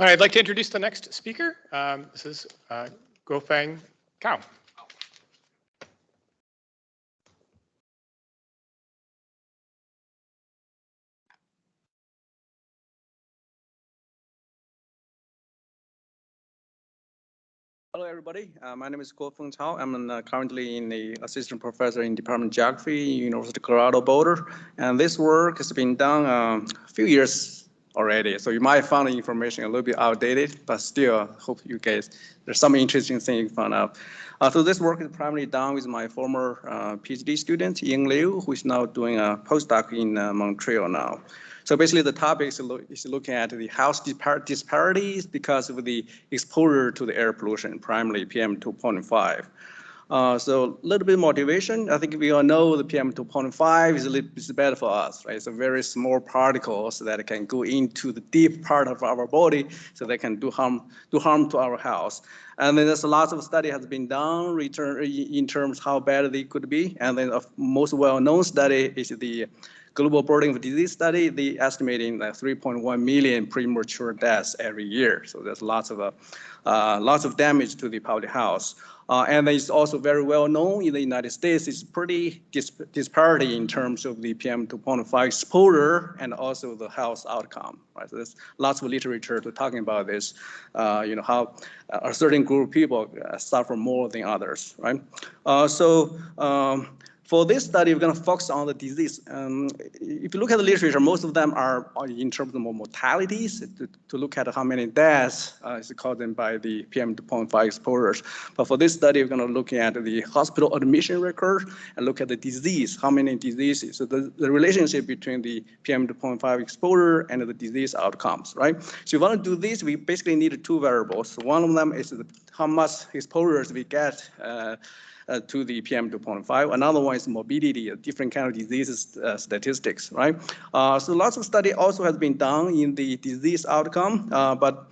All right, I'd like to introduce the next speaker. This is Guofeng Cao. Hello, everybody. My name is Guofeng Cao. I'm currently in the assistant professor in Department of Geography, University of Colorado Boulder. And this work has been done a few years already. So you might find the information a little bit outdated, but still, hope you guys, there's some interesting thing you found out. So this work is primarily done with my former PhD student, Ying Liu, who is now doing a postdoc in Montreal now. So basically, the topic is looking at the health disparities because of the exposure to the air pollution, primarily PM2.5. So a little bit motivation. I think we all know the PM2.5 is bad for us, right? It's a very small particles that can go into the deep part of our body, so they can do harm to our health. And then there's lots of study has been done in terms of how bad they could be. And then the most well-known study is the Global Burden of Disease study. They estimating 3.1 million premature deaths every year. So there's lots of damage to the public health. And it's also very well known in the United States. It's pretty disparity in terms of the PM2.5 exposure and also the health outcome. Right? So there's lots of literature to talking about this. How a certain group of people suffer more than others. Right? For this study, we're going to focus on the disease. If you look at the literature, most of them are in terms of mortalities, to look at how many deaths is caused by the PM2.5 exposures. But for this study, we're going to look at the hospital admission record and look at the disease, how many diseases. So the relationship between the PM2.5 exposure and the disease outcomes, right? So if you want to do this, we basically need two variables. One of them is how much exposures we get to the PM2.5. Another one is morbidity, different kind of diseases statistics, right? So lots of study also has been done in the disease outcome, but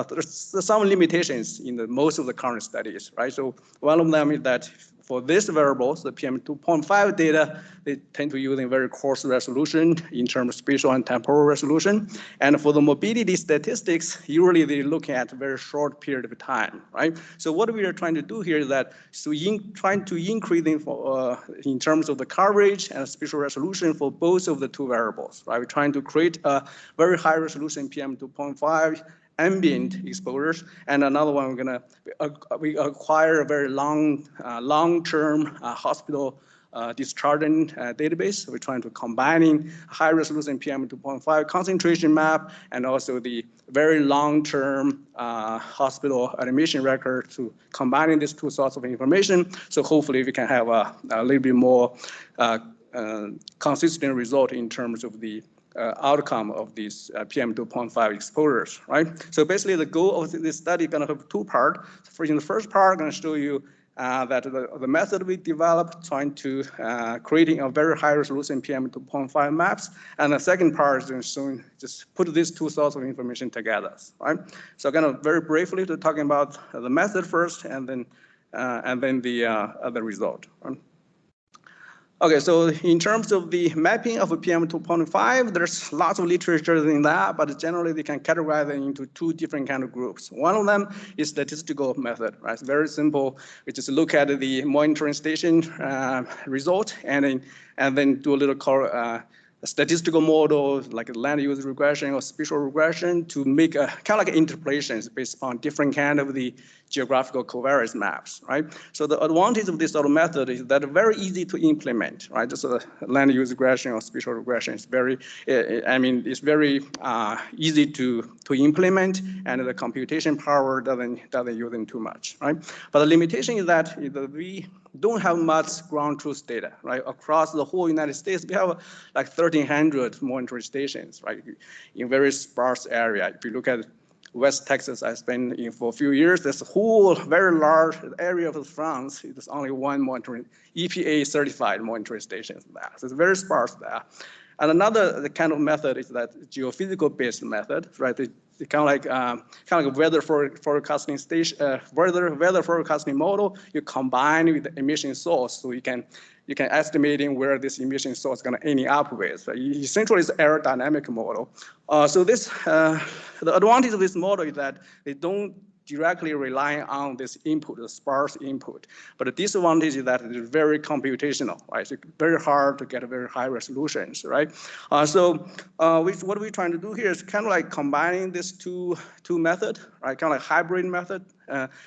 there's some limitations in most of the current studies, right? So one of them is that for these variables, the PM2.5 data, they tend to use a very coarse resolution in terms of spatial and temporal resolution. And for the morbidity statistics, usually they're looking at a very short period of time, right? So what we are trying to do here is that, trying to increase in terms of the coverage and spatial resolution for both of the two variables, right? We're trying to create a very high resolution PM2.5 ambient exposures, and another one we acquire a very long-term hospital discharging database. We're trying to combining high resolution PM2.5 concentration map and also the very long-term hospital admission record to combining these two sources of information. So hopefully we can have a little bit more consistent result in terms of the outcome of these PM2.5 exposures, right? So basically the goal of this study is going to have two parts. In the first part, I'm going to show you that the method we developed trying to creating a very high resolution PM2.5 maps. And the second part is going to just put these two sources of information together, right? So I'm going to very briefly to talking about the method first and then the result. Right? Okay, so in terms of the mapping of a PM2.5, there's lots of literature in that, but generally they can categorize them into two different kind of groups. One of them is statistical method, right? It's very simple. We just look at the monitoring station result and then do a little statistical model like land use regression or spatial regression to make a kind of like interpolations based upon different kind of the geographical covariance maps, right? So the advantage of this sort of method is that very easy to implement, right? Just land use regression or spatial regression is very, it's very easy to implement, and the computation power doesn't use them too much, right? But the limitation is that we don't have much ground truth data, right? Across the whole United States, we have like 1,300 monitoring stations, right? In very sparse area. If you look at West Texas, I spent in for a few years. There's a whole very large area of France. There's only one monitoring EPA certified monitoring station there. So it's very sparse there. And another kind of method is that geophysical based method, right? It's kind of like a weather forecasting station, weather forecasting model. You combine with the emission source, so you can estimating where this emission source is going to end up with. So essentially, it's an aerodynamic model. So this the advantage of this model is that they don't directly rely on this input, the sparse input. But the disadvantage is that it is very computational, right? It's very hard to get very high resolutions, right? What we're trying to do here is kind of like combining these two methods, right? Kind of like hybrid method.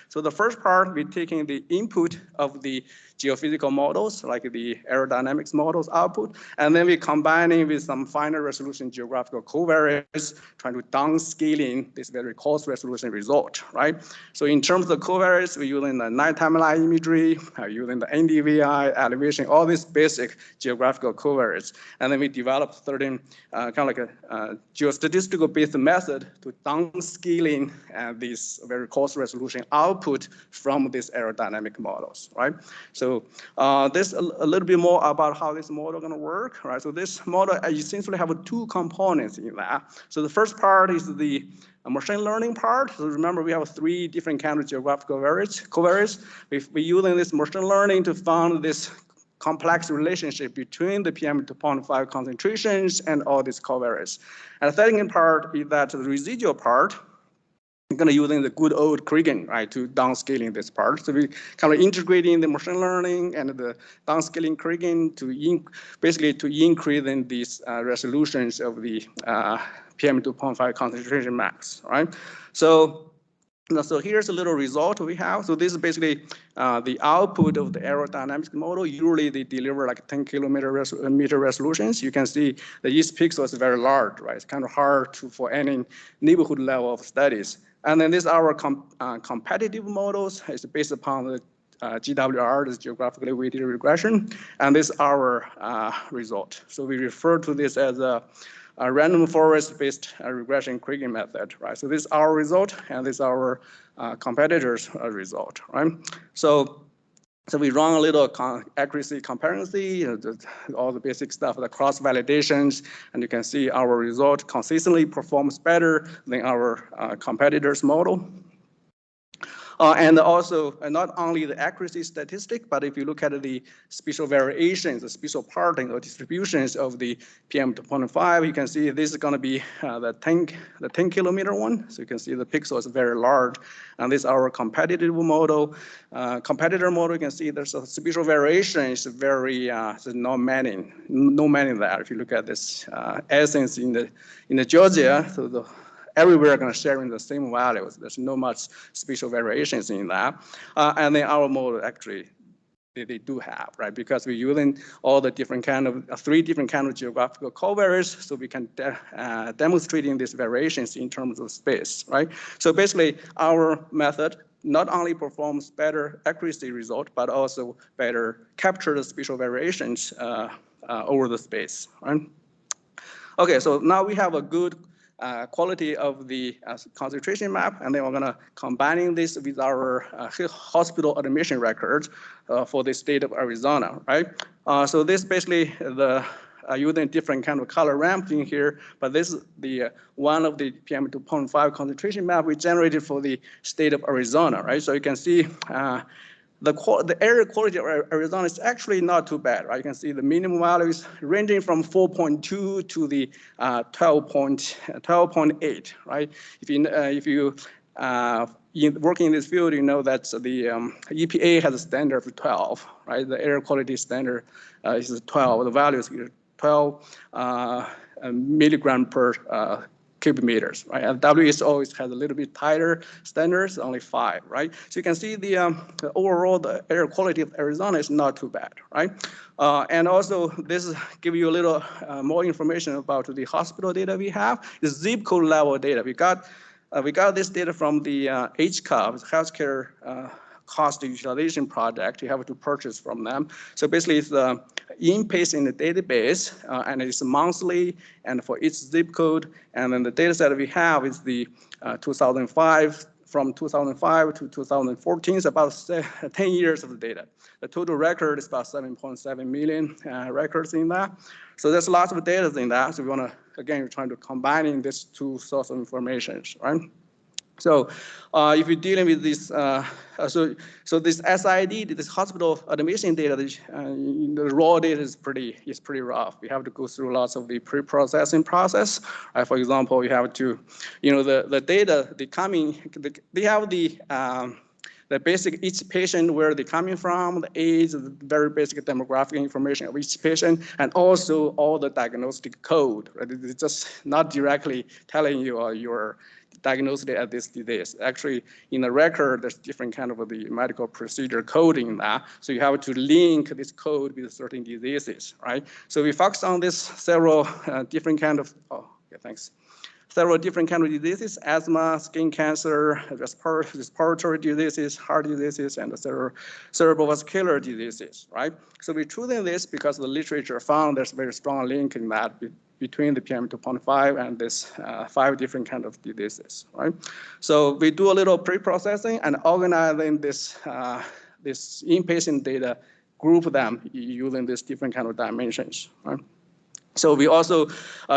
So the first part, we're taking the input of the geophysical models, like the aerodynamics models output, and then we're combining with some finer resolution geographical covariates, trying to downscaling this very coarse resolution result, right? So in terms of the covariates, we're using the nighttime light imagery, using the NDVI, elevation, all these basic geographical covariates. And then we developed certain kind of like a geostatistical based method to downscaling this very coarse resolution output from these aerodynamic models, right? So this a little bit more about how this model is going to work, right? So this model essentially have two components in that. So the first part is the machine learning part. So remember, we have three different kind of geographical covariates. We're using this machine learning to find this complex relationship between the PM2.5 concentrations and all these covariates. And the second part is that the residual part, we're going to using the good old kriging, right, to downscaling this part. So we kind of integrating the machine learning and the downscaling kriging to basically to increase in these resolutions of the PM2.5 concentration maps, right? So here's a little result we have. So this is basically the output of the aerodynamics model. Usually they deliver like 10 meter resolutions. You can see the each pixel is very large, right? It's kind of hard for any neighborhood level of studies. And then this our competitive models. It's based upon the GWR, this geographically weighted regression, and this is our result. So we refer to this as a random forest-based regression kriging method, right? So this is our result, and this is our competitor's result, right? So we run a little accuracy comparison, all the basic stuff, the cross validations, and you can see our result consistently performs better than our competitor's model. And also, not only the accuracy statistic, but if you look at the spatial variations, the spatial parting or distributions of the PM2.5, you can see this is going to be the 10 kilometer one. So you can see the pixel is very large. And this is our competitive model. Competitor model, you can see there's a spatial variation is very, no many there. If you look at this essence in the Georgia, so everywhere going to sharing the same values. There's no much spatial variations in that. And then our model actually, they do have, right? Because we're using all the different kind of, three different kind of geographical covariates, so we can demonstrating these variations in terms of space, right? So basically, our method not only performs better accuracy result, but also better capture the spatial variations over the space, right? Okay, so now we have a good quality of the concentration map, and then we're going to combining this with our hospital admission records for the state of Arizona, right? So this basically the using different kind of color ramp in here, but this is the one of the PM2.5 concentration map we generated for the state of Arizona, right? So you can see the area quality of Arizona is actually not too bad, right? You can see the minimum values ranging from 4.2 to the 12.8, right? If you working in this field, you know that the EPA has a standard of 12, right? The air quality standard is 12. The value is 12 milligram per cubic meters, right? And WHO always has a little bit tighter standards, only 5, right? So you can see the overall the air quality of Arizona is not too bad, right? And also this give you a little more information about the hospital data we have. The zip code level data we got this data from the HCOV, healthcare cost utilization project. You have to purchase from them. So basically, it's in-pace in the database, and it's monthly, and for each zip code. And then the data set we have is the 2005 from 2005 to 2014 is about 10 years of data. The total record is about 7.7 million records in that. So there's lots of data in that. So we want to, again, we're trying to combine these two sources of information, right? So if you're dealing with this, so this SID, this hospital admission data, the raw data is pretty rough. We have to go through lots of the pre-processing process. For example, you have to, the data, they have the basic, each patient, where they're coming from, the age, the very basic demographic information of each patient, and also all the diagnostic code. Right? It's just not directly telling you your diagnosed at this disease. Actually, in the record, there's different kind of the medical procedure coding in that. So you have to link this code with certain diseases, right? So we focus on this several different kind of, several different kind of diseases: asthma, skin cancer, respiratory diseases, heart diseases, and cerebrovascular diseases, right? So we're choosing this because the literature found there's a very strong link in that between the PM2.5 and this 5 different kind of diseases, right? So we do a little pre-processing and organizing this inpatient data, group them using these different kind of dimensions, right? So we also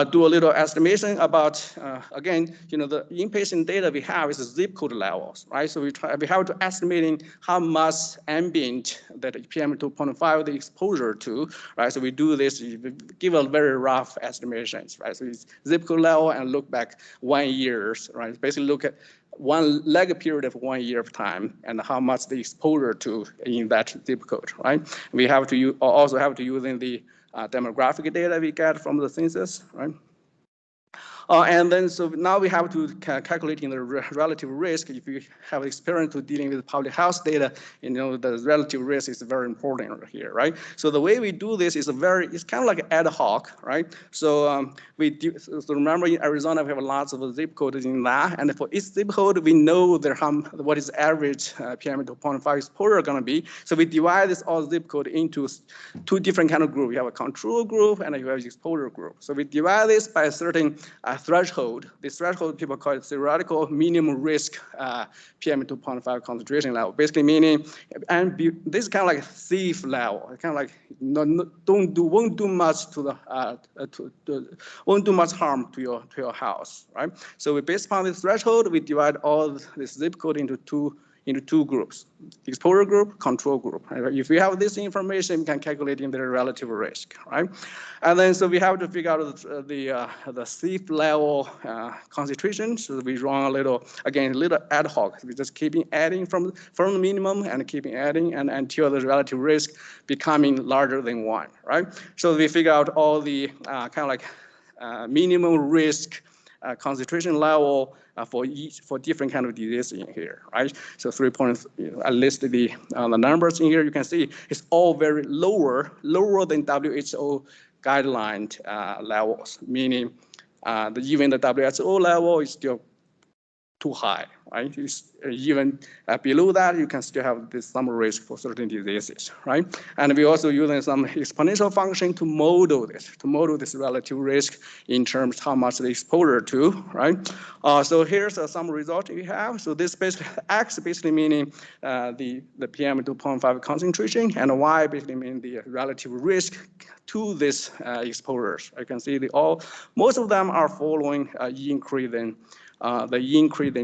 do a little estimation about, again, the inpatient data we have is zip code levels, right? So we have to estimating how much ambient that PM2.5 the exposure to, right? So we do this, we give a very rough estimations, right? So it's zip code level and look back 1 year, right? Basically look at one lag period of 1 year of time and how much the exposure to in that zip code, right? We have to also have to using the demographic data we get from the census, right? And then, so now we have to calculating the relative risk. If you have experience to dealing with public health data, the relative risk is very important here, right? So the way we do this is it's kind of like ad hoc, right? So so remember in Arizona, we have lots of zip codes in that, and for each zip code, we know what is average PM2.5 exposure going to be. So we divide this all zip code into 2 different kind of groups. You have a control group and you have exposure group. So we divide this by a certain threshold. This threshold, people call it theoretical minimum risk PM2.5 concentration level. Basically meaning, and this is kind of like safe level. It's kind of like won't do much to won't do much harm to your house, right? So based upon this threshold, we divide all this zip code into two groups: exposure group, control group. Right? If we have this information, we can calculate in the relative risk, right? And then so we have to figure out the safe level concentration. So we run a little ad hoc. We just keeping adding from the minimum and keeping adding and until the relative risk becoming larger than 1, right? So we figure out all the kind of like minimum risk concentration level for different kind of disease in here, right? So 3 points, I listed the numbers in here. You can see it's all very lower than WHO guideline levels, meaning even the WHO level is still too high, right? Even below that, you can still have some risk for certain diseases, right? And we also using some exponential function to model this relative risk in terms of how much the exposure to, right? So here's some result we have. So this basically X basically meaning the PM2.5 concentration, and Y basically meaning the relative risk to this exposures. I can see most of them are following the increasing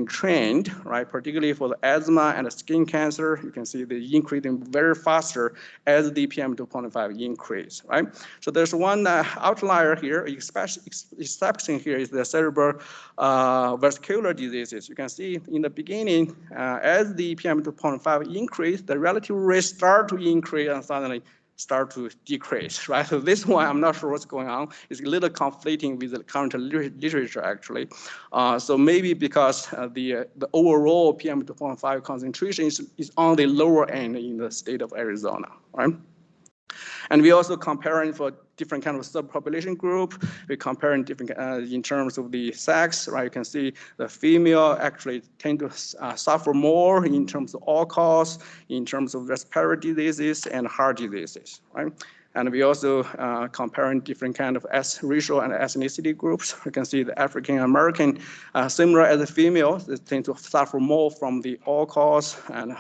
trend, right? Particularly for the asthma and the skin cancer, you can see the increasing very faster as the PM2.5 increase, right? So there's one outlier here, exception here is the cerebrovascular diseases. You can see in the beginning, as the PM2.5 increase, the relative risk start to increase and suddenly start to decrease, right? So this one, I'm not sure what's going on. It's a little conflicting with the current literature, actually. So maybe because the overall PM2.5 concentration is on the lower end in the state of Arizona, right? And we also comparing for different kind of subpopulation group. We comparing different in terms of the sex, right? You can see the female actually tend to suffer more in terms of all cause, in terms of respiratory diseases and heart diseases, right? And we also comparing different kind of racial and ethnicity groups. You can see the African American, similar as the females, they tend to suffer more from the all-cause and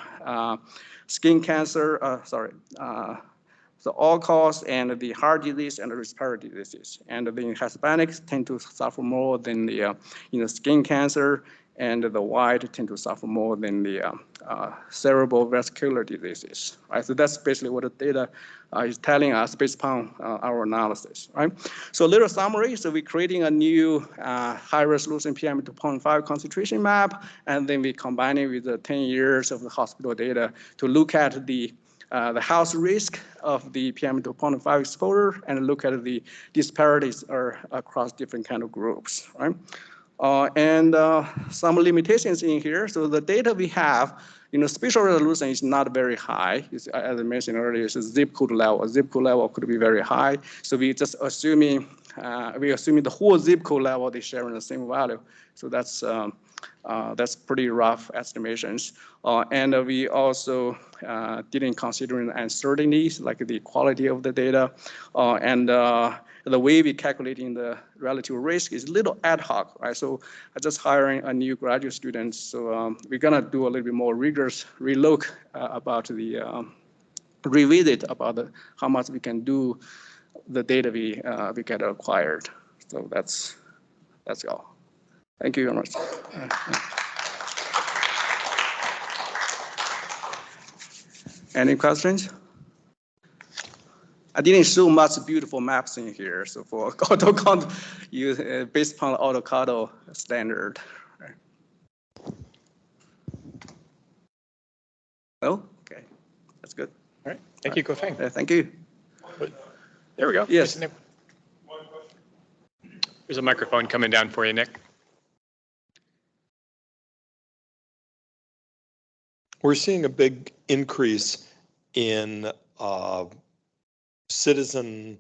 skin cancer, so all-cause and the heart disease and the respiratory disease. And the Hispanics tend to suffer more than the skin cancer, and the white tend to suffer more than the cerebral vascular diseases. Right? So that's basically what the data is telling us based upon our analysis. Right? So a little summary. So we're creating a new high-resolution PM2.5 concentration map, and then we combine it with the 10 years of the hospital data to look at the health risk of the PM2.5 exposure and look at the disparities across different kind of groups. Right? And some limitations in here. So the data we have, spatial resolution is not very high. As I mentioned earlier, it's a zip code level. A zip code level could be very high. So we just assuming, the whole zip code level they share in the same value. So that's pretty rough estimations. And we also didn't consider the uncertainties, like the quality of the data. And the way we calculating the relative risk is a little ad hoc, right? So I just hiring a new graduate student. So we're gonna do a little bit more rigorous relook about the, revisit about how much we can do the data we get acquired. So that's all. Thank you very much. Any questions? I didn't show much beautiful maps in here. So for AutoCarto, based upon the AutoCarto standard. Oh, okay, that's good. All right, thank you, Guofeng. Thank you. There we go. Yes. There's a microphone coming down for you, Nick. We're seeing a big increase in citizen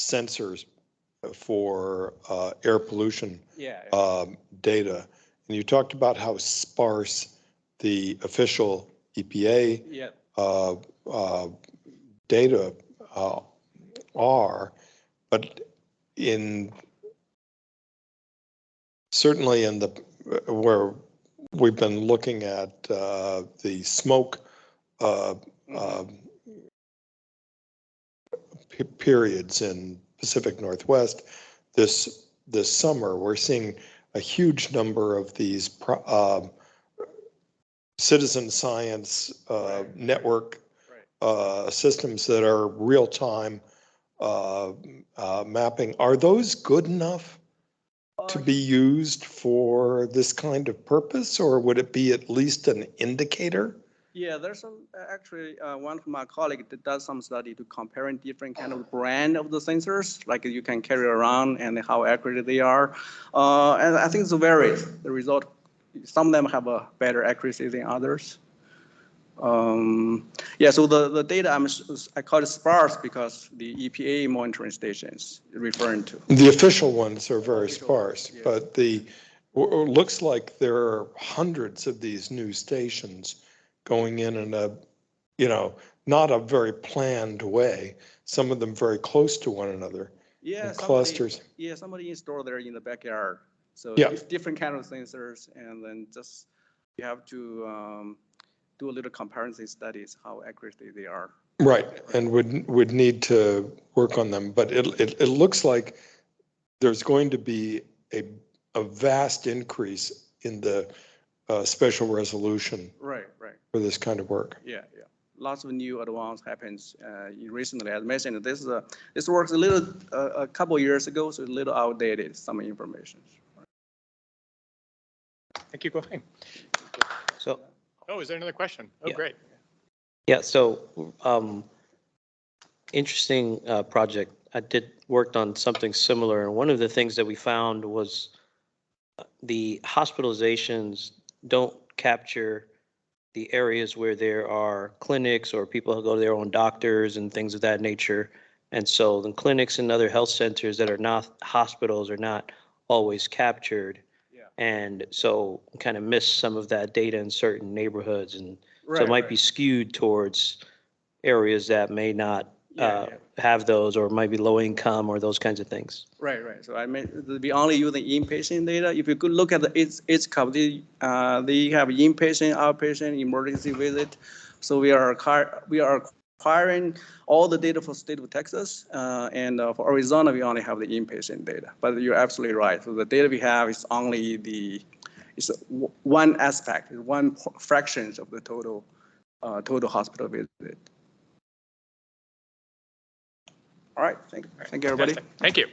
sensors for air pollution data. And you talked about how sparse the official EPA data are, but certainly in the where we've been looking at the smoke periods in Pacific Northwest this summer. We're seeing a huge number of these citizen science network systems that are real-time mapping. Are those good enough to be used for this kind of purpose, or would it be at least an indicator? Yeah, there's actually one of my colleagues that does some study to comparing different kind of brand of the sensors, like you can carry around and how accurate they are. And I think it's varied. The result, some of them have a better accuracy than others. Yeah, so the data I call it sparse because the EPA monitoring stations referring to. The official ones are very sparse, yeah. But it looks like there are hundreds of these new stations going in a, not a very planned way. Some of them very close to one another. Yeah, clusters. Somebody installed there in the backyard. So yeah. It's different kind of sensors, and then just you have to do a little comparison studies how accurate they are. Right, and would need to work on them, but it looks like there's going to be a vast increase in the spatial resolution. Right. For this kind of work. Yeah. Lots of new advance happens recently. As mentioned, this works a couple of years ago, so a little outdated. Some information. Thank you, Guofeng. So. Oh, is there another question? Oh, yeah. Great. Yeah. So, interesting project. I worked on something similar, and one of the things that we found was the hospitalizations don't capture the areas where there are clinics or people who go to their own doctors and things of that nature. And so the clinics and other health centers that are not hospitals are not always captured. Yeah. And so kind of miss some of that data in certain neighborhoods. And so it might be skewed towards areas that may not have those, or might be low income or those kinds of things. Right, right. So I mean, we only use the inpatient data. If you could look at each county, they have inpatient, outpatient, emergency visit. So we are acquiring all the data for state of Texas, and for Arizona, we only have the inpatient data. But you're absolutely right. So the data we have is only it's one aspect, one fraction of the total hospital visit. All right, thank you, everybody. Fantastic. Thank you.